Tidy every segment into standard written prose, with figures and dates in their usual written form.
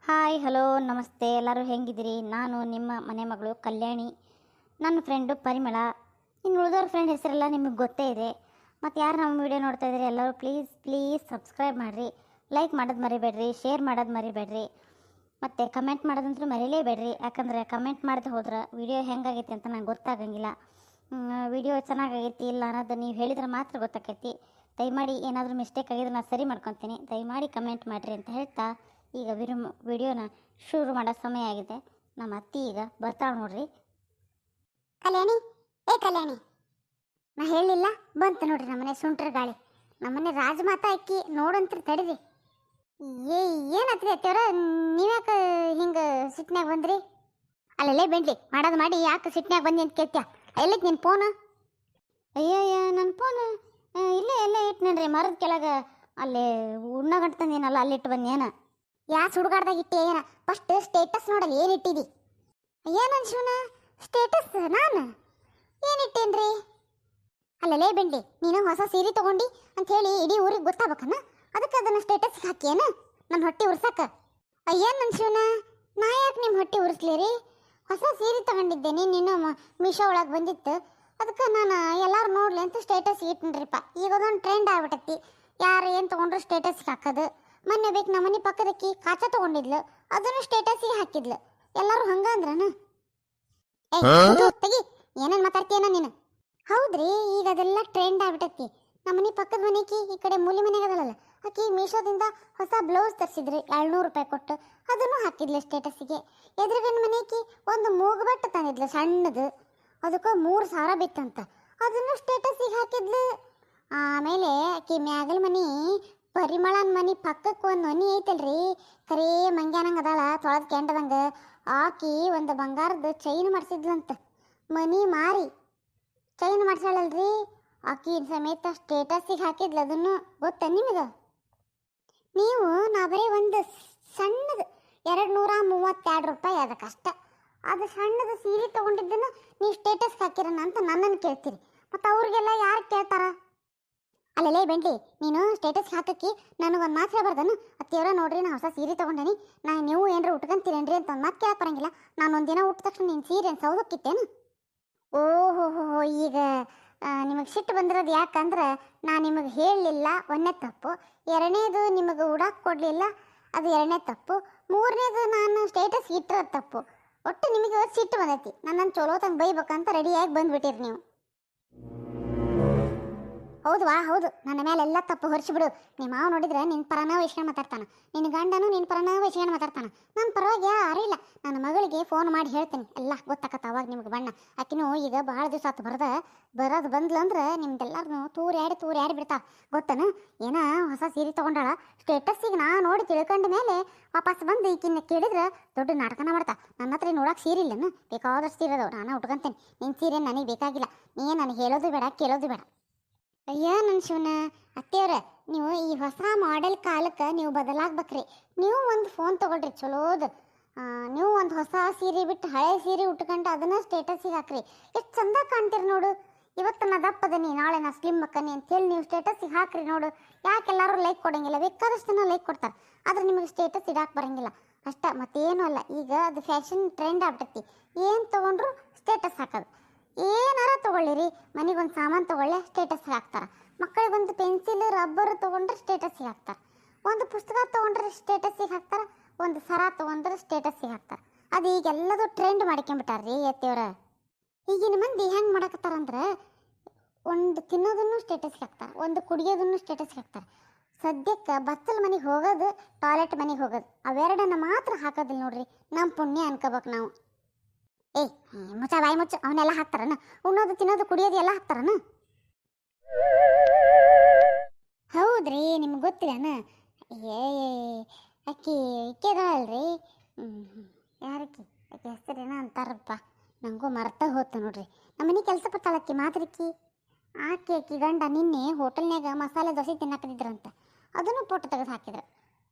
Hi hello ನಮಸ್ತೆ ಎಲ್ಲರೂ ಹೆಂಗಿದ್ದೀರಿ. ನಾನು ನಿಮ್ಮ ಮನೆ ಮಗಳು ಕಲ್ಯಾಣಿ. ನನ್ನ ಫ್ರೆಂಡು ಪರಿಮಳ. ಇನ್ನು ಉಳಿದವ್ರ ಫ್ರೆಂಡ್ ಹೆಸರೆಲ್ಲ ನಿಮಗೆ ಗೊತ್ತೇ ಇದೆ. ಮತ್ತು ಯಾರು ನಮ್ಮ ವಿಡಿಯೋ ನೋಡ್ತಾ ಇದ್ದೀರಿ ಎಲ್ಲರೂ ಪ್ಲೀಸ್ ಸಬ್ಸ್ಕ್ರೈಬ್ ಮಾಡಿರಿ, ಲೈಕ್ ಮಾಡೋದು ಮರಿಬೇಡ್ರಿ, ಶೇರ್ ಮಾಡೋದು ಮರಿಬೇಡ್ರಿ, ಮತ್ತು ಕಮೆಂಟ್ ಮಾಡೋದಂತೂ ಮರೀಲೇಬೇಡ್ರಿ. ಯಾಕಂದರೆ ಕಮೆಂಟ್ ಮಾಡದೆ ಹೋದ್ರೆ ವಿಡಿಯೋ ಹೆಂಗಾಗೈತಿ ಅಂತ ನಂಗೆ ಗೊತ್ತಾಗಂಗಿಲ್ಲ. ವಿಡಿಯೋ ಚೆನ್ನಾಗೈತಿ ಇಲ್ಲ ಅನ್ನೋದು ನೀವು ಹೇಳಿದ್ರೆ ಮಾತ್ರ ಗೊತ್ತಾಕೈತಿ. ದಯಮಾಡಿ ಏನಾದರೂ ಮಿಸ್ಟೇಕ್ ಆಗಿದ್ರೆ ನಾನು ಸರಿ ಮಾಡ್ಕೊತೀನಿ. ದಯಮಾಡಿ ಕಮೆಂಟ್ ಮಾಡಿರಿ ಅಂತ ಹೇಳ್ತಾ ಈಗ ವಿಡಿಯೋನ ಶುರು ಮಾಡೋ ಸಮಯ ಆಗಿದೆ. ನಮ್ಮ ಅತ್ತಿ ಈಗ ಬರ್ತಾಳೆ ನೋಡ್ರಿ. ಕಲ್ಯಾಣಿ, ಕಲ್ಯಾಣಿ, ನಾ ಹೇಳಿಲ್ಲ ಬಂತು ನೋಡ್ರಿ ನಮ್ಮನೆ ಸುಂಟ್ರ ಗಾಳಿ. ನಮ್ಮನೆ ರಾಜಮಾತಾ ಅಕ್ಕಿ ನೋಡಂತ್ರ ತಡಿರಿ. ಏನತ್ರಿ ಅತ್ತೇವ್ರ, ನೀವ್ಯಾಕೆ ಹಿಂಗೆ ಸಿಟ್ನ್ಯಾಗ ಬಂದ್ರಿ? ಅಲ್ಲಲ್ಲೇ ಬೆಂಡ್ಲಿ ಮಾಡೋದು ಮಾಡಿ ಯಾಕೆ ಸಿಟ್ನ್ಯಾಗ ಬಂದಿ ಅಂತ ಕೇಳ್ತ್ಯಾ? ಎಲ್ಲಕ್ಕೆ ನಿನ್ನ ಫೋನು? ಅಯ್ಯಯ್ಯ, ನನ್ನ ಫೋನು ಎಲ್ಲೇ ಇಟ್ನೇನ್ರಿ, ಮರದ ಕೆಳಗೆ. ಅಲ್ಲಿ ಉಣ್ಣ ಗಂಟು ತಂದೇನಲ್ಲ, ಅಲ್ಲಿಟ್ಟು ಬನ್ನಿ. ಏನ ಸುಡುಗಾಡ್ದಾಗ ಇಟ್ಟೆ? ಏನ ಫಸ್ಟ್ ಸ್ಟೇಟಸ್ ನೋಡಲ್ಲ, ಏನಿಟ್ಟಿದಿ? ಏನನ್ ಶಿವನ ಸ್ಟೇಟಸ್? ನಾನು ಏನಿಟ್ಟೇನ್ರಿ? ಅಲ್ಲಲ್ಲೇ ಬೆಂಡ್ಲಿ, ನೀನು ಹೊಸ ಸೀರೆ ತಗೊಂಡಿ ಅಂತ ಹೇಳಿ ಇಡೀ ಊರಿಗೆ ಗೊತ್ತಾಗಬೇಕನ್ನ, ಅದಕ್ಕೆ ಅದನ್ನು ಸ್ಟೇಟಸ್ಗೆ ಹಾಕಿಯೇನ ನನ್ನ ಹೊಟ್ಟೆ ಉರ್ಸಕ್ಕೆ? ಅಯ್ಯನ್ ನನ್ನ ಶಿವನ, ನಾ ಯಾಕೆ ನಿಮ್ಮ ಹೊಟ್ಟೆ ಉರ್ಸ್ಲಿರಿ? ಹೊಸ ಸೀರೆ ತಗೊಂಡಿದ್ದೇನೆ, ನೀನು ಮೀಶೋ ಒಳಗೆ ಬಂದಿತ್ತು, ಅದಕ್ಕೆ ನಾನು ಎಲ್ಲರೂ ನೋಡ್ಲಿ ಅಂತ ಸ್ಟೇಟಸ್ಗೆ ಇಟ್ಟನ್ರಿಪ್ಪ. ಈಗ ಅದೊಂದು ಟ್ರೆಂಡ್ ಆಗ್ಬಿಟ್ಟೈತಿ, ಯಾರು ಏನು ತೊಗೊಂಡ್ರು ಸ್ಟೇಟಸ್ಗೆ ಹಾಕೋದು. ಮೊನ್ನೆ ಬೇಕು ನಮ್ಮನೆ ಪಕ್ಕದಕ್ಕಿ ಕಾಚ ತೊಗೊಂಡಿದ್ಲು, ಅದನ್ನು ಸ್ಟೇಟಸ್ಗೆ ಹಾಕಿದ್ಲು. ಎಲ್ಲರೂ ಹಂಗ ಅಂದ್ರನ? ತೆಗಿ, ಏನೇನು ಮಾತಾಡ್ತೀಯನ ನೀನು? ಹೌದ್ರಿ, ಈಗ ಅದೆಲ್ಲ ಟ್ರೆಂಡ್ ಆಗ್ಬಿಟ್ಟೈತಿ. ನಮ್ಮನೆ ಪಕ್ಕದ ಮನೆಕಿ ಈ ಕಡೆ ಮೂಲಿ ಮನೆಗೆ ಅದಲ್ಲ, ಆಕಿ ಮೀಶೋದಿಂದ ಹೊಸ ಬ್ಲೌಸ್ ತರಿಸಿದ್ರಿ 700 ರೂಪಾಯಿ ಕೊಟ್ಟು, ಅದನ್ನು ಹಾಕಿದ್ಲು ಸ್ಟೇಟಸ್ಸಿಗೆ. ಎದುರುಗಣ್ಣ ಮನೆಕಿ ಒಂದು ಮೂಗುಬಟ್ಟು ತಂದಿದ್ಲು ಸಣ್ಣದು, ಅದಕ್ಕೆ 3000 ಬಿತ್ತಂತ, ಅದನ್ನು ಸ್ಟೇಟಸ್ಸಿಗೆ ಹಾಕಿದ್ಲು. ಆಮೇಲೆ ಆಕಿ ಮ್ಯಾಗಲ್ ಮನೆ ಪರಿಮಳನ ಮನೆ ಪಕ್ಕಕ್ಕೆ ಒಂದು ಮನೆ ಐತಲ್ರಿ, ಕರೇ ಮಂಗ್ಯಾನಂಗೆ ಅದಾಳ, ತೊಳೆದು ಕೆಂಡದಂಗೆ. ಆಕಿ ಒಂದು ಬಂಗಾರದ ಚೈನ್ ಮಾಡಿಸಿದ್ಲಂತ, ಮನಿ ಮಾರಿ ಚೈನ್ ಮಾಡ್ಸಾಳಲ್ರಿ, ಆಕಿ ಸಮೇತ ಸ್ಟೇಟಸ್ಸಿಗೆ ಹಾಕಿದ್ಲು. ಅದನ್ನು ಗೊತ್ತ ನಿಮಗೆ? ನೀವು ನಾ ಬರೀ ಒಂದು ಸಣ್ಣದು 232 ರೂಪಾಯಿ ಅದಕ್ಕಷ್ಟ, ಅದು ಸಣ್ಣದು ಸೀರೆ ತೊಗೊಂಡಿದ್ದನ್ನು ನೀವು ಸ್ಟೇಟಸ್ಗೆ ಹಾಕಿರಣ ಅಂತ ನನ್ನನ್ನು ಕೇಳ್ತೀರಿ. ಮತ್ತು ಅವ್ರಿಗೆಲ್ಲ ಯಾರು ಕೇಳ್ತಾರ? ಅಲ್ಲಲ್ಲೇ ಬೆಂಡ್ಲಿ, ನೀನು ಸ್ಟೇಟಸ್ಗೆ ಹಾಕಿ ನನಗೊಂದು ಮಾತು ಹೇಳ್ಬಾರ್ದನು? ಅತ್ತಿಯವರ ನೋಡ್ರಿ, ನಾ ಹೊಸ ಸೀರೆ ತೊಗೊಂಡೇನಿ, ನೀವು ಏನಾರು ಉಟ್ಕೊಂತೀರೇನ್ರಿ ಅಂತ ಒಂದು ಮಾತು ಕೇಳಕ್ಕೆ ಬರಂಗಿಲ್ಲ. ನಾನು ಒಂದಿನ ಉಟ್ಟ ತಕ್ಷಣ ನಿನ್ನ ಸೀರೆ ಸೌದಕ್ಕಿತ್ತೇನು? ಓಹೋ, ಈಗ ನಿಮಗೆ ಸಿಟ್ಟು ಬಂದಿರೋದು ಯಾಕಂದ್ರೆ ನಾನು ನಿಮಗೆ ಹೇಳಲಿಲ್ಲ, ಒಂದನೇ ತಪ್ಪು. ಎರಡನೇದು ನಿಮಗೆ ಉಡಾಕ್ ಕೊಡಲಿಲ್ಲ, ಅದು ಎರಡನೇ ತಪ್ಪು. ಮೂರನೇದು ನಾನು ಸ್ಟೇಟಸ್ ಇಟ್ಟಿರೋದು ತಪ್ಪು. ಒಟ್ಟು ನಿಮಗೆ ಇವತ್ತು ಸಿಟ್ಟು ಬಂದೈತಿ, ನನ್ನನ್ನು ಚಲೋ ತಂಗೆ ಬೈಬೇಕಂತ ರೆಡಿಯಾಗಿ ಬಂದುಬಿಟ್ಟಿರಿ ನೀವು. ಹೌದು, ನನ್ನ ಮೇಲೆ ಎಲ್ಲ ತಪ್ಪು ಹೊರಿಸಿಬಿಡು. ನಿಮ್ಮ ಮಾವು ನೋಡಿದ್ರೆ ನಿನ್ನ ಪರನ ವಹಿಸ್ಕೊಂಡು ಮಾತಾಡ್ತಾನೆ, ನಿನ್ನ ಗಂಡನು ನಿನ್ನ ಪರನ ವಹಿಸ್ಕೊಂಡು ಮಾತಾಡ್ತಾನೆ. ನನ್ನ ಪರವಾಗಿ ಯಾರೂ ಇಲ್ಲ. ನನ್ನ ಮಗಳಿಗೆ ಫೋನ್ ಮಾಡಿ ಹೇಳ್ತೀನಿ, ಎಲ್ಲ ಗೊತ್ತಾಕತ್ತ ಅವಾಗ ನಿಮ್ಗೆ ಬಣ್ಣ. ಆಕಿನೂ ಈಗ ಭಾಳ ದಿವಸ ಆತು ಬರೋದು ಬಂದ್ಲು ಅಂದ್ರೆ ನಿಮ್ದೆಲ್ಲರೂ ತೂರ್ಯಾಡಿ ಬಿಡ್ತಾ ಗೊತ್ತನ? ಏನೋ ಹೊಸ ಸೀರೆ ತೊಗೊಂಡಾಳ, ಸ್ಟೇಟಸ್ಸಿಗೆ ನಾ ನೋಡಿ ತಿಳ್ಕೊಂಡ ಮೇಲೆ ವಾಪಸ್ ಬಂದು ಈಕಿನ್ನ ಕೇಳಿದ್ರೆ ದೊಡ್ಡ ನಾಟಕನ ಮಾಡ್ತಾ. ನನ್ನ ಹತ್ರ ನೋಡೋಕೆ ಸೀರೆ ಇಲ್ಲನು? ಬೇಕಾದಷ್ಟು ಸೀರೆ ಅದಾವ, ನಾನು ಉಟ್ಕೊಂತೇನೆ. ನಿನ್ನ ಸೀರೆ ನನಗೆ ಬೇಕಾಗಿಲ್ಲ, ನೀ ನನಗೆ ಹೇಳೋದು ಬೇಡ, ಕೇಳೋದು ಬೇಡ. ಅಯ್ಯ ನನ್ನ ಶಿವನ, ಅತ್ತೆಯವ್ರ, ನೀವು ಈ ಹೊಸ ಮಾಡೆಲ್ ಕಾಲಕ್ಕೆ ನೀವು ಬದಲಾಗ್ಬೇಕ್ರಿ. ನೀವು ಒಂದು ಫೋನ್ ತೊಗೊಳ್ರಿ ಚಲೋದು. ನೀವು ಒಂದು ಹೊಸ ಸೀರೆ ಬಿಟ್ಟು ಹಳೆ ಸೀರೆ ಉಟ್ಕೊಂಡು ಅದನ್ನು ಸ್ಟೇಟಸ್ಸಿಗೆ ಹಾಕ್ರಿ. ಎಷ್ಟು ಚಂದ ಕಾಣ್ತೀರಿ ನೋಡು. ಇವತ್ತು ನಾ ದಪ್ಪದನಿ, ನಾಳೆ ನಾ ಸ್ಲಿಮ್ ಅಕ್ಕನಿ ಅಂತೇಳಿ ನೀವು ಸ್ಟೇಟಸ್ಸಿಗೆ ಹಾಕ್ರಿ ನೋಡು. ಯಾಕೆಲ್ಲರೂ ಲೈಕ್ ಕೊಡೋಂಗಿಲ್ಲ? ಬೇಕಾದಷ್ಟು ಜನ ಲೈಕ್ ಕೊಡ್ತಾರೆ, ಆದರೆ ನಿಮಗೆ ಸ್ಟೇಟಸ್ ಇಡಾಕೆ ಬರೋಂಗಿಲ್ಲ ಅಷ್ಟ, ಮತ್ತೇನು ಅಲ್ಲ. ಈಗ ಅದು ಫ್ಯಾಷನ್ ಟ್ರೆಂಡ್ ಆಗ್ಬಿಟ್ಟೈತಿ, ಏನು ತೊಗೊಂಡ್ರು ಸ್ಟೇಟಸ್ ಹಾಕೋದು. ಏನಾರ ತೊಗೊಳ್ಳಿರಿ, ಮನೆಗೊಂದು ಸಾಮಾನು ತೊಗೊಳ್ಳೆ ಸ್ಟೇಟಸ್ಗೆ ಹಾಕ್ತಾರೆ. ಮಕ್ಕಳಿಗೊಂದು ಪೆನ್ಸಿಲ್ ರಬ್ಬರ್ ತೊಗೊಂಡ್ರೆ ಸ್ಟೇಟಸ್ಸಿಗೆ ಹಾಕ್ತಾರೆ, ಒಂದು ಪುಸ್ತಕ ತೊಗೊಂಡ್ರೆ ಸ್ಟೇಟಸ್ಸಿಗೆ ಹಾಕ್ತಾರೆ, ಒಂದು ಸರ ತೊಗೊಂಡ್ರೆ ಸ್ಟೇಟಸ್ಸಿಗೆ ಹಾಕ್ತಾರೆ. ಅದು ಈಗೆಲ್ಲದು ಟ್ರೆಂಡ್ ಮಾಡ್ಕೊಂಬಿಟ್ಟಾರ್ರಿ ಅತ್ತೆಯವ್ರ. ಈಗಿನ ಮಂದಿ ಹೆಂಗೆ ಮಾಡಕತ್ತಾರಂದ್ರೆ, ಒಂದು ತಿನ್ನೋದನ್ನು ಸ್ಟೇಟಸ್ಗೆ ಹಾಕ್ತಾರೆ, ಒಂದು ಕುಡಿಯೋದನ್ನು ಸ್ಟೇಟಸ್ಗೆ ಹಾಕ್ತಾರೆ. ಸದ್ಯಕ್ಕೆ ಬಚ್ಚಲ ಮನೆಗೆ ಹೋಗೋದು, ಟಾಯ್ಲೆಟ್ ಮನೆಗೆ ಹೋಗೋದು, ಅವೆರಡನ್ನ ಮಾತ್ರ ಹಾಕೋದಿಲ್ಲ ನೋಡ್ರಿ. ನಮ್ಮ ಪುಣ್ಯ ಅನ್ಕೋಬೇಕು ನಾವು. ಬಾಯಿ ಮುಚ್ಚು, ಅವನ್ನೆಲ್ಲ ಹಾಕ್ತಾರನ? ಉಣ್ಣೋದು ತಿನ್ನೋದು ಕುಡಿಯೋದು ಎಲ್ಲ ಹಾಕ್ತಾರನ? ಹೌದ್ರಿ, ನಿಮ್ಗೆ ಗೊತ್ತಿಲ್ಲನ? ಅಕ್ಕಿ ಇಕ್ಕೆದಲ್ರಿ, ಯಾರಕ್ಕಿ ಅಕ್ಕಿ ಹೆಸರೇನ ಅಂತಾರಪ್ಪ, ನನಗೂ ಮರ್ತ ಹೋತು ನೋಡ್ರಿ. ನಮ್ಮನೆ ಕೆಲಸ ಪತ್ತಾಳಕ್ಕಿ ಮಾತ್ರಕ್ಕಿ. ಅಕ್ಕಿ ಗಂಡ ನಿನ್ನೆ ಹೋಟೆಲ್ನಾಗ ಮಸಾಲೆ ದೋಸೆ ತಿನ್ನಕದಿದ್ರಂತ, ಅದನ್ನು ಫೋಟೋ ತೆಗೆದು ಹಾಕಿದ್ರು.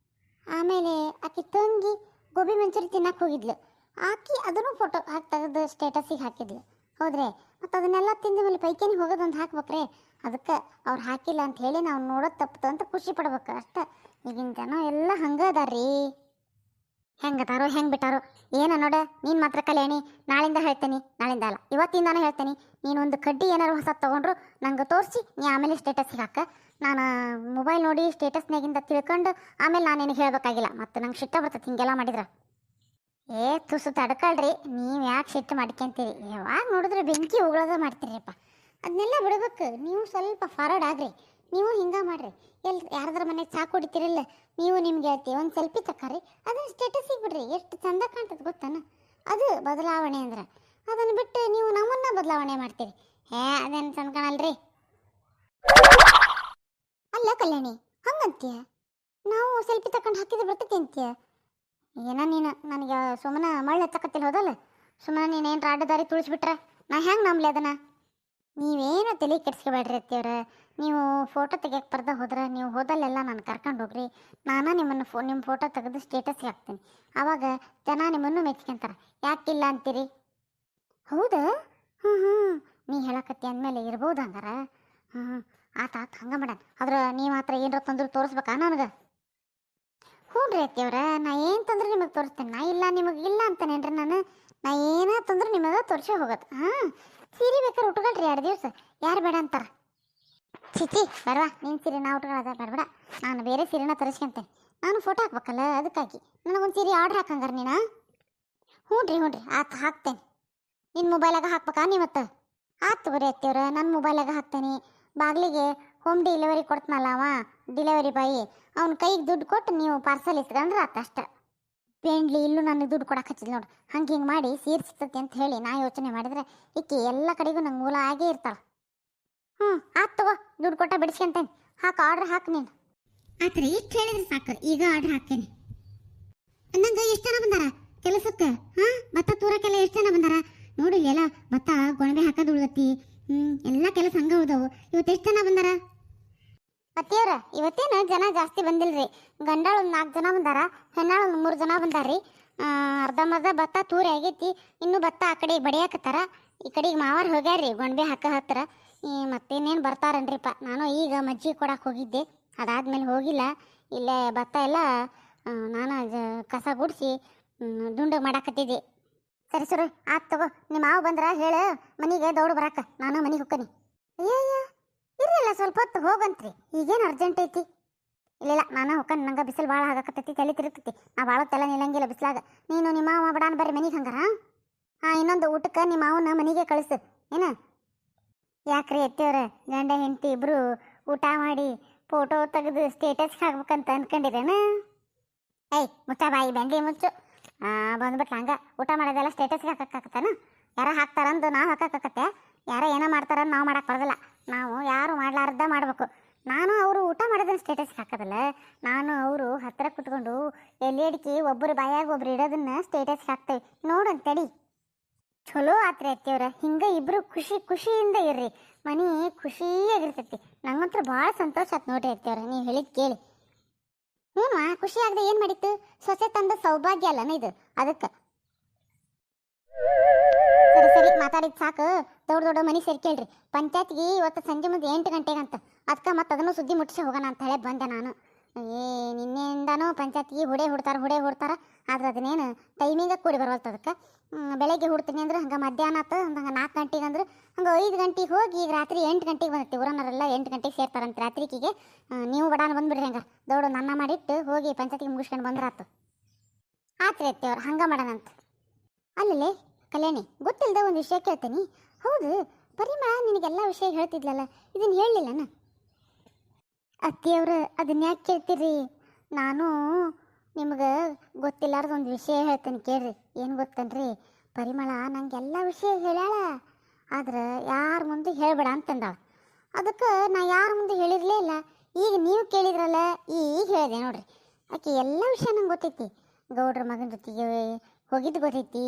ಆಮೇಲೆ ಆಕಿ ತಂಗಿ ಗೋಬಿ ಮಂಚೂರಿ ತಿನ್ನಕ್ಕೆ ಹೋಗಿದ್ಲು, ಆಕಿ ಅದನ್ನು ಫೋಟೋ ತೆಗೆದು ಸ್ಟೇಟಸ್ಸಿಗೆ ಹಾಕಿದ್ಲು. ಹೌದ್ರಿ, ಮತ್ತು ಅದನ್ನೆಲ್ಲ ತಿಂದ ಮೇಲೆ ಪೈಕೇನಿಗೆ ಹೋಗೋದೊಂದು ಹಾಕ್ಬೇಕ್ರಿ. ಅದಕ್ಕೆ ಅವ್ರು ಹಾಕಿಲ್ಲ ಅಂತ ಹೇಳಿ ನಾವು ನೋಡೋದು ತಪ್ಪು ಅಂತ ಖುಷಿ ಪಡ್ಬೇಕು ಅಷ್ಟೆ. ಈಗಿನ ಜನ ಎಲ್ಲ ಹಂಗೆ ಅದಾರ್ರೀ. ಹೆಂಗತಾರೋ ಹೆಂಗೆ ಬಿಟ್ಟಾರೋ ಏನ ನೋಡ. ನೀನು ಮಾತ್ರ ಕಲ್ಯಾಣಿ, ನಾಳಿಂದ ಹೇಳ್ತೇನೆ, ನಾಳಿಂದ ಅಲ್ಲ ಇವತ್ತಿಂದಾನು ಹೇಳ್ತೇನೆ. ನೀನೊಂದು ಕಡ್ಡಿ ಏನಾರು ಹೊಸದು ತೊಗೊಂಡ್ರು ನಂಗೆ ತೋರಿಸಿ, ನೀ ಆಮೇಲೆ ಸ್ಟೇಟಸ್ಗೆ ಹಾಕ. ನಾನು ಮೊಬೈಲ್ ನೋಡಿ ಸ್ಟೇಟಸ್ನಾಗಿಂದ ತಿಳ್ಕೊಂಡು ಆಮೇಲೆ ನಾನು ನಿನಗೆ ಹೇಳ್ಬೇಕಾಗಿಲ್ಲ, ಮತ್ತು ನಂಗೆ ಸಿಟ್ಟ ಬರ್ತೈತೆ ಹಿಂಗೆಲ್ಲ ಮಾಡಿದ್ರೆ. ತುಸು ತಡ್ಕೊಳ್ರಿ, ನೀವು ಯಾಕೆ ಸಿಟ್ಟು ಮಾಡ್ಕೊಂತೀರಿ? ಯಾವಾಗ ನೋಡಿದ್ರೆ ಬೆಂಕಿ ಉಗುಳೋದ ಮಾಡ್ತೀರಿಪ್ಪ. ಅದನ್ನೆಲ್ಲ ಬಿಡ್ಬೇಕು. ನೀವು ಸ್ವಲ್ಪ ಫಾರ್ವರ್ಡ್ ಆಗ್ರಿ. ನೀವು ಹಿಂಗೆ ಮಾಡ್ರಿ. ಯಾರದ್ರ ಮನೆಗೆ ಚಾ ಕುಡಿತೀರಿಲ್ಲ, ನೀವು ನಿಮ್ಗೆ ಹೇಳ್ತೀವಿ ಒಂದು ಸೆಲ್ಫಿ ತಕ್ಕರಿ, ಅದನ್ನ ಸ್ಟೇಟಸಿಗೆ ಬಿಡ್ರಿ. ಎಷ್ಟು ಚಂದ ಕಾಣ್ತದೆ ಗೊತ್ತಾನ? ಅದು ಬದಲಾವಣೆ ಅಂದ್ರೆ. ಅದನ್ನು ಬಿಟ್ಟು ನೀವು ನಮ್ಮನ್ನ ಬದಲಾವಣೆ ಮಾಡ್ತೀರಿ. ಅದೇನು ಚಂದ ಕಾಣಲ್ರಿ. ಅಲ್ಲ ಕಲ್ಯಾಣಿ, ಹಂಗಂತೀಯ? ನಾವು ಸೆಲ್ಫಿ ತಕೊಂಡು ಹಾಕಿದ್ರೆ ಬರ್ತೈತಿ ಅಂತೀಯ? ನೀನು ನನಗೆ ಸುಮ್ಮನೆ ಮಳ್ಳು ಹಚ್ಚಕತ್ತಿಲ್ಲ ಹೋದಲ್ಲ. ಸುಮ್ಮನೆ ನೀನೇನು ಅಡ್ಡದಾರಿ ತುಳಿಸ್ಬಿಟ್ರೆ ನಾ ಹೆಂಗೆ ನಂಬಲಿ ಅದನ್ನು? ನೀವೇನು ತಲೆ ಕೆಡ್ಸ್ಕೊಬೇಡ್ರಿ ಅತ್ತಿಯವ್ರ. ನೀವು ಫೋಟೋ ತೆಗಿಯಕ್ಕೆ ಬರ್ದ ಹೋದ್ರೆ ನೀವು ಹೋದಲ್ಲೆಲ್ಲ ನಾನು ಕರ್ಕೊಂಡು ಹೋಗ್ರಿ. ನಾನು ನಿಮ್ಮ ಫೋಟೋ ತೆಗೆದು ಸ್ಟೇಟಸ್ಗೆ ಹಾಕ್ತೀನಿ. ಆವಾಗ ಜನ ನಿಮ್ಮನ್ನು ಮೆಚ್ಕೊಂತಾರೆ. ಯಾಕಿಲ್ಲ ಅಂತೀರಿ? ಹೌದಾ? ನೀ ಹೇಳಕತ್ತಿ ಅಂದಮೇಲೆ ಇರ್ಬೋದು ಹಂಗಾರ. ಆತ ಹಂಗೆ ಮಾಡೋಣ. ಆದ್ರೆ ನೀ ಮಾತ್ರ ಏನಾರ ತಂದ್ರೆ ತೋರಿಸ್ಬೇಕಾ ನನಗೆ? ಹ್ಞೂ ರೀ ಅತ್ತಿಯವ್ರ, ನಾ ಏನು ತಂದ್ರೆ ನಿಮಗೆ ತೋರಿಸ್ತೇನೆ. ನಾ ಇಲ್ಲ ನಿಮಗೆ ಇಲ್ಲ ಅಂತಾನೇನ್ರಿ ನಾನು? ನಾ ಏನ ತಂದ್ರೆ ನಿಮಗೆ ತೋರಿಸೇ ಹೋಗುತ್ತೆ. ಸೀರೆ ಬೇಕಾದ್ರೆ ಉಟ್ಕೊಳ್ರಿ 2 ದಿವಸ, ಯಾರು ಬೇಡ ಅಂತಾರೆ? ಚಿಚಿ ಬೇಡವಾ, ನೀನು ಸೀರೆ ನಾ ಉಟ್ಕೊಳ್ಳೋದ ಬೇಡ. ನಾನು ಬೇರೆ ಸೀರೆನ ತರಿಸ್ಕೊಂತೇನೆ. ನಾನು ಫೋಟೋ ಹಾಕ್ಬೇಕಲ್ಲ, ಅದಕ್ಕಾಗಿ ನನಗೊಂದು ಸೀರೆ ಆರ್ಡ್ರ್ ಹಾಕಂಗಾರ ನೀನು? ಹ್ಞೂ ರೀ ಆತು ಹಾಕ್ತೇನೆ. ನಿನ್ನ ಮೊಬೈಲಾಗ ಹಾಕ್ಬೇಕಾ ನೀವತ್ತು? ಆತು ಬರೀ ಅತ್ತಿಯವ್ರ, ನನ್ನ ಮೊಬೈಲಾಗ ಹಾಕ್ತೇನೆ. ಬಾಗಿಲಿಗೆ ಹೋಮ್ ಡೆಲಿವರಿ ಕೊಡ್ತಾನಲ್ಲ ಅವ ಡೆಲಿವರಿ ಬಾಯಿ, ಅವ್ನ ಕೈಗೆ ದುಡ್ಡು ಕೊಟ್ಟು ನೀವು ಪಾರ್ಸಲ್ ಇಸ್ಕೊಂಡ್ರೆ ಆತಷ್ಟ. ಪೇಂಡ್ಲಿ ಇಲ್ಲೂ ನನಗೆ ದುಡ್ಡು ಕೊಡಕ್ಕೆ ಹಚ್ಚಿದ್ ನೋಡು. ಹಿಂಗೆ ಮಾಡಿ ಸೀರೆ ಸಿಗ್ತತಿ ಅಂತ ಹೇಳಿ ನಾ ಯೋಚನೆ ಮಾಡಿದ್ರೆ ಈಕೆ ಎಲ್ಲ ಕಡೆಗೂ ನಂಗೆ ಮೂಲ ಆಗೇ ಇರ್ತಾಳೆ. ಆತು ತಗೋ, ದುಡ್ಡು ಕೊಟ್ಟ ಬಿಡಿಸ್ಕೊಂತೇನೆ. ಆರ್ಡ್ರ್ ಹಾಕು ನೀನು. ಆತ್ರಿ, ಇಷ್ಟು ಹೇಳಿದ್ರೆ ಸಾಕು. ಈಗ ಆರ್ಡ್ರ್ ಹಾಕ್ತೇನೆ. ನಂಗೆ ಎಷ್ಟು ಜನ ಬಂದಾರ ಕೆಲಸಕ್ಕೆ? ಭತ್ತ ತೂರಕ್ಕೆಲ್ಲ ಎಷ್ಟು ಜನ ಬಂದಾರ ನೋಡಿ. ಎಲ್ಲ ಭತ್ತ ಗೊಣಬೆ ಹಾಕೋದು ಉಳ್ದತಿ. ಎಲ್ಲ ಕೆಲಸ ಹಂಗ ಉಳ್ದವು. ಇವತ್ತು ಎಷ್ಟು ಜನ ಬಂದಾರ? ಅತ್ತಿಯವ್ರ, ಇವತ್ತೇನು ಜನ ಜಾಸ್ತಿ ಬಂದಿಲ್ರಿ. ಗಂಡಾಳು ಒಂದು 4 ಜನ ಬಂದಾರ, ಹೆಣ್ಣಾಳು ಒಂದು 3 ಜನ ಬಂದಾರ್ರಿ. ಅರ್ಧಂಬರ್ಧ ಭತ್ತ ತೂರಿ ಆಗೈತಿ. ಇನ್ನೂ ಭತ್ತ ಆ ಕಡೆ ಬಡಿಯಾಕತ್ತಾರ. ಈ ಕಡೆಗೆ ಮಾವಾರ ಹೋಗ್ಯಾರ್ರಿ ಗೊಣಬೆ ಹತ್ತಿರ. ಮತ್ತೇನೇನು ಬರ್ತಾರನ್ರಿಪ್ಪ. ನಾನು ಈಗ ಮಜ್ಜಿಗೆ ಕೊಡಕ್ಕೆ ಹೋಗಿದ್ದೆ, ಅದಾದ್ಮೇಲೆ ಹೋಗಿಲ್ಲ. ಇಲ್ಲೇ ಭತ್ತ ಎಲ್ಲ ನಾನು ಕಸ ಗುಡಿಸಿ ದುಂಡು ಮಾಡಾಕತ್ತಿದ್ದೆ. ಸರಿ ಆತು ತಗೋ. ನಿಮ್ಮ ಮಾವು ಬಂದ್ರ ಹೇಳು ಮನೆಗೆ ದೌಡು ಬರಾಕ, ನಾನು ಮನೆಗೆ ಹೋಗ್ತೀನಿ. ಅಯ್ಯಯ್ಯ ಇರಲ್ಲ, ಸ್ವಲ್ಪ ಹೊತ್ತು ಹೋಗಂತ್ರಿ. ಈಗೇನು ಅರ್ಜೆಂಟ್ ಐತಿ? ಇಲ್ಲ ನಾನು ಹೋಗ್ಕನ್, ನಂಗೆ ಬಿಸಿಲು ಭಾಳ ಆಗಕತ್ತೈತಿ, ತಲೆ ತಿರುಗ್ತೈತಿ. ನಾ ಭಾಳ ತೆಲ್ಲ ನಿಲ್ಲಂಗಿಲ್ಲ ಬಿಸಿಲಾಗ. ನೀನು ನಿಮ್ಮ ಮಾವ ಬಡಾನ ಬರ್ರಿ ಮನೆಗೆ ಹಂಗಾರ. ಇನ್ನೊಂದು ಊಟಕ್ಕೆ ನಿಮ್ಮ ಮಾವನ ಮನೆಗೆ ಕಳಿಸು ಏನ? ಯಾಕ್ರಿ ಅತ್ತಿಯವ್ರ, ಗಂಡ ಹೆಂಡತಿ ಇಬ್ರು ಊಟ ಮಾಡಿ ಫೋಟೋ ತೆಗೆದು ಸ್ಟೇಟಸ್ಗೆ ಹಾಕ್ಬೇಕಂತ ಅನ್ಕೊಂಡಿರೇನ? ಮುಚ್ಚ ಬಾಯಿ, ಬೆಂಡಿ ಮುಚ್ಚು. ಬಂದ್ಬಿಟ್ಲ ಹಂಗ ಊಟ ಮಾಡೋದೆಲ್ಲ ಸ್ಟೇಟಸ್ಗೆ ಹಾಕಕ್ಕಾಗತ್ತಾನ? ಯಾರ ಹಾಕ್ತಾರಂದು ನಾವು ಹಾಕಕ್ಕತ್ತೆ? ಯಾರ ಏನೋ ಮಾಡ್ತಾರಂದು ನಾವು ಮಾಡಕ್ಕೆ ಬರೋದಿಲ್ಲ. ನಾವು ಯಾರು ಮಾಡ್ಲಾರ್ದ ಮಾಡ್ಬೇಕು. ನಾನು ಅವರು ಊಟ ಮಾಡೋದನ್ನ ಸ್ಟೇಟಸ್ಗೆ ಹಾಕೋದಲ್ಲ, ನಾನು ಅವರು ಹತ್ತಿರ ಕುತ್ಕೊಂಡು ಎಲ್ಲಿ ಅಡಿಕೆ ಒಬ್ಬರು ಬಾಯಾಗ ಒಬ್ರು ಇಡೋದನ್ನ ಸ್ಟೇಟಸ್ಗೆ ಹಾಕ್ತೇವೆ ನೋಡಂತಡಿ. ಚಲೋ ಆತ್ರಿ ಅತ್ತಿಯವ್ರ, ಹಿಂಗೆ ಇಬ್ರು ಖುಷಿಯಿಂದ ಇರ್ರಿ. ಮನೆ ಖುಷಿಯಾಗಿರ್ತೈತಿ. ನಂಗಂತೂ ಭಾಳ ಸಂತೋಷ ಆಯ್ತು ನೋಡ್ರಿ ಅತ್ತಿಯವ್ರ, ನೀವು ಹೇಳಿದ್ ಕೇಳಿ. ಖುಷಿ ಆಗದೆ ಏನು ಮಾಡಿತ್ತು? ಸೊಸೆ ತಂದ ಸೌಭಾಗ್ಯ ಅಲ್ಲನ ಇದು, ಅದಕ್ಕೆ. ಸರಿ ಮಾತಾಡಿದ್ ಸಾಕು. ದೊಡ್ಡ ಮನೆ ಸೇರ್ಕೇಳ್ರಿ. ಪಂಚಾಯತ್ಗೆ ಇವತ್ತು ಸಂಜೆ ಮುಂದೆ 8 ಗಂಟೆಗೆ ಅಂತ. ಅದಕ್ಕೆ ಮತ್ತೆ ಅದನ್ನು ಸುದ್ದಿ ಮುಟ್ಟಿಸಿ ಹೋಗೋಣ ಅಂತ ಹೇಳಿ ಬಂದೆ ನಾನು. ನಿನ್ನೆಯಿಂದನೂ ಪಂಚಾಯತ್ಗೆ ಹುಡೆ ಹುಡ್ತಾರ. ಆದ್ರೆ ಅದನ್ನೇನು ಟೈಮಿಂಗ ಕೂಡಿ ಬರವಲ್ತು. ಅದಕ್ಕೆ ಬೆಳಗ್ಗೆ ಹುಡ್ತೀನಿ ಅಂದ್ರೆ ಹಂಗೆ ಮಧ್ಯಾಹ್ನ ಆತು, ಹಂಗೆ 4 ಗಂಟೆಗೆ ಅಂದ್ರೆ ಹಂಗೆ 5 ಗಂಟೆಗೆ ಹೋಗಿ ಈಗ ರಾತ್ರಿ 8 ಗಂಟೆಗೆ ಬಂದೈತಿ. ಊರನ್ನರೆಲ್ಲ 8 ಗಂಟೆಗೆ ಸೇರ್ತಾರಂತ ರಾತ್ರಿಗೆ. ನೀವು ಬಡಾನ ಬಂದ್ಬಿಡ್ರಿ. ಹಂಗೆ ದೊಡ್ಡ ಅನ್ನ ಮಾಡಿಟ್ಟು ಹೋಗಿ ಪಂಚಾಯತ್ಗೆ ಮುಗಿಸ್ಕೊಂಡು ಬಂದ್ರಾತು. ಆತ್ರಿ ಅತ್ತಿಯವ್ರು, ಹಂಗೆ ಮಾಡೋಣಂತ. ಅಲ್ಲೇ ಕಲ್ಯಾಣಿ, ಗೊತ್ತಿಲ್ಲದ ಒಂದು ವಿಷಯ ಕೇಳ್ತೀನಿ. ಹೌದು, ಪರಿಮಳ ನಿನಗೆಲ್ಲ ವಿಷಯ ಹೇಳ್ತಿದ್ಲಲ್ಲ, ಇದನ್ನು ಹೇಳಲಿಲ್ಲನ? ಅತ್ತಿಯವ್ರು ಅದನ್ನ ಯಾಕೆ ಕೇಳ್ತೀರಿ? ನಾನು ನಿಮ್ಗೆ ಗೊತ್ತಿಲ್ಲಾರ್ದು ಒಂದು ವಿಷಯ ಹೇಳ್ತೀನಿ ಕೇಳ್ರಿ. ಏನು ಗೊತ್ತನ್ರಿ, ಪರಿಮಳ ನಂಗೆಲ್ಲ ವಿಷಯ ಹೇಳ್ಯಾಳ. ಆದ್ರೆ ಯಾರ ಮುಂದೆ ಹೇಳ್ಬೇಡ ಅಂತಂದಾಳ. ಅದಕ್ಕೆ ನಾ ಯಾರ ಮುಂದೆ ಹೇಳಿರಲೇ ಇಲ್ಲ. ಈಗ ನೀವು ಕೇಳಿದ್ರಲ್ಲ, ಈಗ ಹೇಳಿದೆ ನೋಡ್ರಿ. ಆಕೆ ಎಲ್ಲ ವಿಷಯ ನಂಗೆ ಗೊತ್ತೈತಿ. ಗೌಡ್ರ ಮಗನ ಜೊತೆಗೆ ಹೋಗಿದ್ದು ಗೊತ್ತೈತಿ.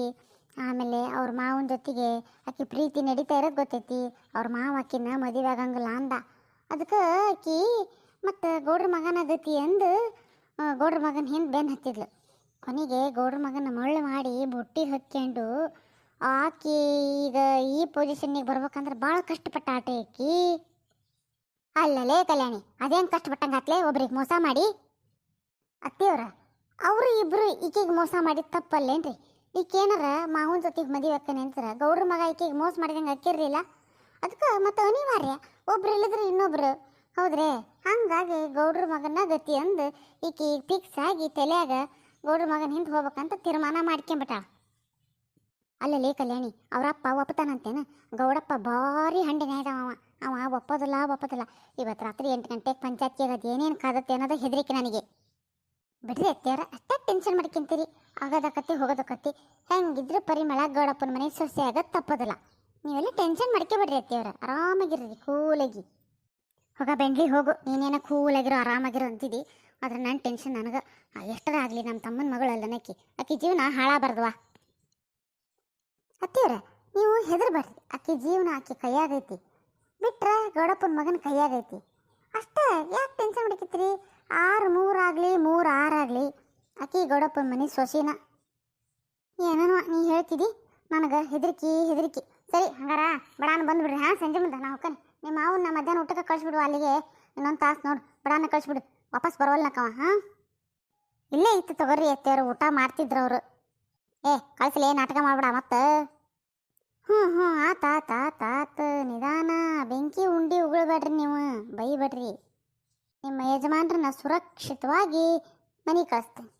ಆಮೇಲೆ ಅವ್ರ ಮಾವನ ಜೊತೆಗೆ ಆಕೆ ಪ್ರೀತಿ ನಡೀತಾ ಇರೋದು ಗೊತ್ತೈತಿ. ಅವ್ರ ಮಾವ ಆಕಿನ ಮದುವೆ ಆಗಂಗಿಲ್ಲ ಅಂದ. ಅದಕ್ಕೆ ಆಕಿ ಮತ್ತು ಗೌಡ್ರ ಮಗನ ಗತಿ ಅಂದು ಗೌಡ್ರ ಮಗನ ಹಿಂದೆ ಬೆನ್ನು ಹತ್ತಿದ್ಲು. ಕೊನೆಗೆ ಗೌಡ್ರ ಮಗನ ಮಳ್ಳು ಮಾಡಿ ಬುಟ್ಟಿ ಹಚ್ಕೊಂಡು ಆಕಿ ಈಗ ಈ ಪೊಸಿಷನ್ನಿಗೆ ಬರ್ಬೇಕಂದ್ರೆ ಭಾಳ ಕಷ್ಟಪಟ್ಟ ಆಟ ಆಕಿ. ಅಲ್ಲಲೇ ಕಲ್ಯಾಣಿ, ಅದೇನು ಕಷ್ಟಪಟ್ಟಂಗೆ ಆತ್ಲೆ ಒಬ್ರಿಗೆ ಮೋಸ ಮಾಡಿ? ಅತ್ತಿಯವ್ರ, ಅವರು ಇಬ್ರು ಈಕೆಗೆ ಮೋಸ ಮಾಡಿದ ತಪ್ಪಲ್ಲೇನ್ರಿ? ಈಕೇನಾರ ಮಾವನ ಜೊತೆಗೆ ಮದುವೆ ಆಕ್ಕೇನೆ ಅಂತಾರ ಗೌಡ್ರ ಮಗ ಈಕೆಗೆ ಮೋಸ ಮಾಡಿದಂಗೆ ಹಾಕಿರ್ಲಿಲ್ಲ. ಅದಕ್ಕೆ ಮತ್ತೆ ಅನಿವಾರ್ಯ ಒಬ್ರು ಇಲ್ಲದ್ರೆ ಇನ್ನೊಬ್ರು, ಹೌದ್ರಿ? ಹಂಗಾಗಿ ಗೌಡ್ರ ಮಗನ ಗತಿ ಅಂದು ಈಕೆ ಫಿಕ್ಸ್ ಆಗಿ ತಲೆಯಾಗ ಗೌಡ್ರ ಮಗನ ಹಿಂದೆ ಹೋಗ್ಬೇಕಂತ ತೀರ್ಮಾನ ಮಾಡ್ಕೊಂಬಿಟ್ಟಾಳ. ಅಲ್ಲಲ್ಲಿ ಕಲ್ಯಾಣಿ, ಅವರಪ್ಪ ಒಪ್ಪತಾನಂತೇನ? ಗೌಡಪ್ಪ ಭಾರಿ ಹಂಡಿನ ಇದಾವ. ಅವ ಒಪ್ಪೋದಿಲ್ಲ. ಇವತ್ತು ರಾತ್ರಿ 8 ಗಂಟೆಗೆ ಪಂಚಾಯತ್ಗೆ ಆಗದು ಏನೇನು ಕಾದತ್ತೆ ಅನ್ನೋದು ಹೆದರಿಕೆ ನನಗೆ. ಬಿಡ್ರಿ ಅತ್ತೆಯವ್ರ, ಅಷ್ಟೇ ಟೆನ್ಷನ್ ಮಾಡ್ಕೊಂತೀರಿ. ಆಗೋದಕ್ಕತ್ತಿ ಹೋಗೋದಕ್ಕತ್ತಿ. ಹೆಂಗಿದ್ರು ಪರಿಮಳ ಗೌಡಪ್ಪನ ಮನೆ ಸೊಸೆ ಆಗೋದು ತಪ್ಪೋದಿಲ್ಲ. ನೀವೆಲ್ಲ ಟೆನ್ಷನ್ ಮಾಡ್ಕೊಬೇಡ್ರಿ ಅತ್ತೆಯವ್ರ, ಆರಾಮಾಗಿರ್ರಿ, ಕೂಲಾಗಿ ಹೋಗ. ಬೆಂಗ್ಳಿ ಹೋಗು, ನೀನೇನೋ ಕೂಲಾಗಿರೋ ಆರಾಮಾಗಿರೋ ಅಂತಿದ್ದಿ. ಆದ್ರೆ ನನ್ನ ಟೆನ್ಷನ್ ನನಗೆ ಎಷ್ಟರ ಆಗಲಿ ನಮ್ಮ ತಮ್ಮನ ಮಗಳಲ್ಲ ಆಕಿ ಜೀವನ ಹಾಳಾಗಬಾರ್ದವಾ. ಅತ್ತಿಯವ್ರ, ನೀವು ಹೆದರ್ಬೇಡ್ರಿ. ಆಕಿ ಜೀವನ ಆಕಿ ಕೈಯಾಗೈತಿ, ಬಿಟ್ರೆ ಗೌಡಪ್ಪನ ಮಗನ ಕೈಯಾಗೈತಿ. ಅಷ್ಟೇ, ಯಾಕೆ ಟೆನ್ಷನ್ ಮಾಡ್ಕತ್ತೀರಿ? 6-3 ಆಗಲಿ 3-6 ಆಗಲಿ ಆಕಿ ಗೌಡಪ್ಪನ ಮನೆ ಸೊಸಿನ. ಏನೋ ನೀ ಹೇಳ್ತಿದ್ದಿ, ನನಗೆ ಹೆದರಿಕೆ. ಸರಿ, ಹಂಗಾರ ಬಡಾನ ಬಂದುಬಿಡ್ರಿ. ಹಾಂ, ಸಂಜೆ ಮುಂದೆ ನಾ ಹೋಗ್ತಾನೆ. ನಿಮ್ಮ ಮಾವನ್ನ ಮಧ್ಯಾಹ್ನ ಊಟಕ್ಕೆ ಕಳಿಸ್ಬಿಡು. ಅಲ್ಲಿಗೆ ಇನ್ನೊಂದು ತಾಸು ನೋಡು, ಬಡಾನ ಕಳಿಸ್ಬಿಡು. ವಾಪಸ್ ಬರೋಲ್ನಕ್ಕವ. ಹಾಂ, ಇಲ್ಲೇ ಇತ್ತು ತಗೋರಿ ಅತ್ತೆಯವರು, ಊಟ ಮಾಡ್ತಿದ್ರು ಅವರು. ಕಳಿಸ್ಲೇ, ನಾಟಕ ಮಾಡ್ಬೇಡ ಮತ್ತೆ. ಹ್ಞೂ ಆತ ನಿಧಾನ. ಬೆಂಕಿ ಉಂಡಿ ಉಗುಳ್ಬೇಡ್ರಿ, ನೀವು ಬೈಬೇಡ್ರಿ. ನಿಮ್ಮ ಯಜಮಾನ್ರನ್ನ ಸುರಕ್ಷಿತವಾಗಿ ಮನೆಗೆ ಕಳಿಸ್ತೇನೆ.